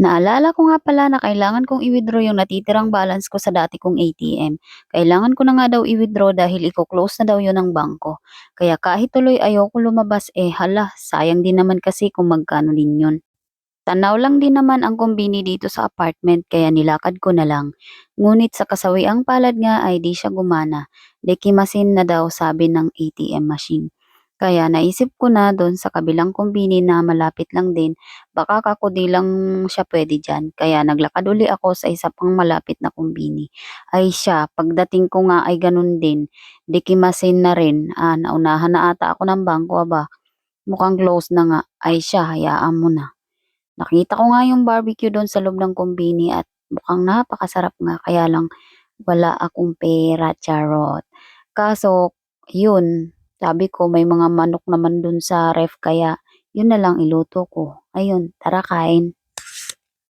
Naalala ko nga pala na kailangan kong i-withdraw yung natitirang balance ko sa dati kong ATM. Kailangan ko na nga daw i-withdraw dahil i-close na daw yun ng bangko. Kaya kahit tuloy ayoko lumabas hala, sayang din naman kasi kung magkano din yun. Tanaw lang din naman ang kumbini dito sa apartment kaya nilakad ko na lang. Ngunit sa kasawiang palad nga ay di siya gumana. Dekimasin na daw sabi ng ATM machine. Kaya naisip ko na doon sa kabilang kumbini na malapit lang din, baka kako di lang siya pwede dyan. Kaya naglakad uli ako sa isa pang malapit na kumbini. Ay siya, pagdating ko nga ay ganun din. Dekimasin na rin. Naunahan na ata ako ng bangko aba. Mukhang close na nga. Ay siya, hayaan mo na. Nakita ko nga yung barbecue doon sa loob ng kumbini at mukhang napakasarap nga kaya lang wala akong pera, charot. Kaso, yun, sabi ko may mga manok naman dun sa ref kaya yun na lang iluto ko. Ayun, tara kain.